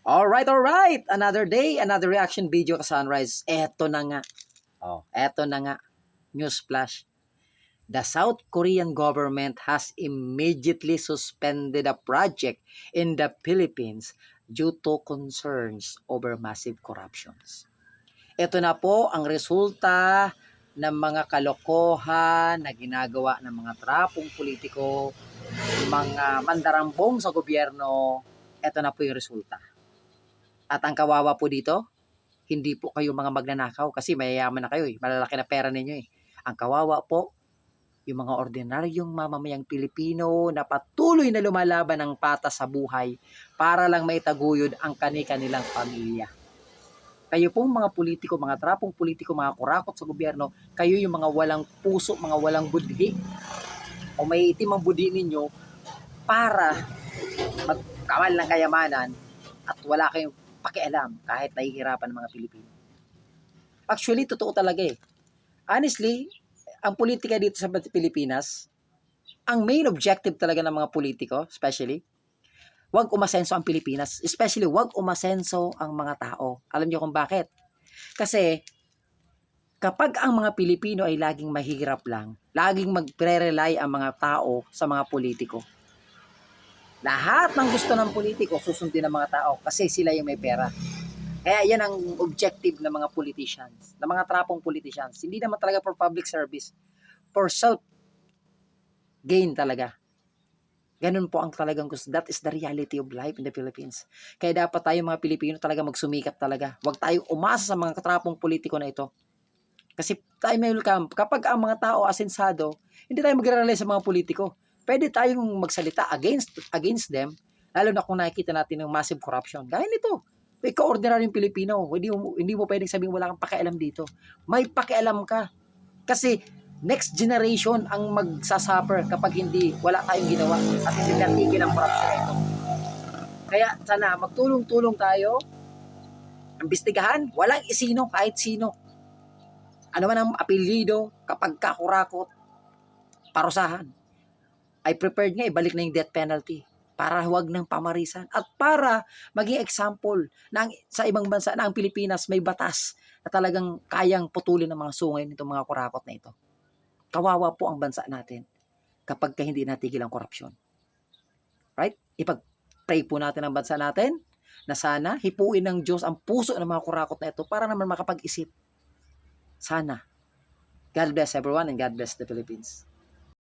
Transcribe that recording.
Alright. Another day, another reaction video ka Sunrise. Eto na nga. Eto na nga. News flash. The South Korean government has immediately suspended a project in the Philippines due to concerns over massive corruptions. Ito na po ang resulta ng mga kalokohan na ginagawa ng mga trapong politiko, mga mandarambong sa gobyerno. Ito na po yung resulta. At ang kawawa po dito, hindi po kayo mga magnanakaw kasi mayayaman na kayo eh. Malalaki na pera ninyo eh. Ang kawawa po, yung mga ordinaryong mamamayang Pilipino na patuloy na lumalaban ng patas sa buhay para lang maitaguyod ang kanilang pamilya. Kayo pong mga politiko, mga trapong politiko, mga kurakot sa gobyerno, kayo yung mga walang puso, mga walang budhi o may itim ang budhi ninyo para magkamal ng kayamanan at wala kayong pakialam kahit nahihirapan ng mga Pilipino. Actually, totoo talaga eh. Honestly, ang politika dito sa Pilipinas, ang main objective talaga ng mga politiko, especially, wag umasenso ang Pilipinas. Especially, wag umasenso ang mga tao. Alam niyo kung bakit? Kasi, kapag ang mga Pilipino ay laging mahirap lang, laging magre-rely ang mga tao sa mga politiko. Lahat ng gusto ng politiko, susundin ng mga tao kasi sila yung may pera. Kaya yan ang objective ng mga politicians, ng mga trapong politicians. Hindi naman talaga for public service, for self-gain talaga. Ganun po ang talagang gusto. That is the reality of life in the Philippines. Kaya dapat tayo mga Pilipino talaga magsumikap talaga. Huwag tayong umasa sa mga katrapong politiko na ito. Kasi tayo may welcome. Kapag ang mga tao asensado, hindi tayo magre-rely sa mga politiko. Pwede tayong magsalita against them, lalo na kung nakikita natin ng massive corruption. Gaya nito. Ikaw, ordinaryong Pilipino, hindi mo pwedeng sabihin wala kang pakialam dito. May pakialam ka. Kasi next generation ang magsasuffer kapag wala tayong ginawa at hindi natigil ang corruption ito. Kaya sana magtulong-tulong tayo, imbestigahan, walang isino kahit sino. Ano man ang apelyido, kapag kakurakot, parusahan. I prepared nga ibalik na yung death penalty para huwag ng pamarisan at para maging example na sa ibang bansa na ang Pilipinas may batas na talagang kayang putulin ng mga sungay nitong mga kurakot na ito. Kawawa po ang bansa natin kapag hindi natigil ang korupsyon. Right? Ipag-pray po natin ang bansa natin na sana hipuin ng Diyos ang puso ng mga kurakot na ito para naman makapag-isip. Sana. God bless everyone and God bless the Philippines.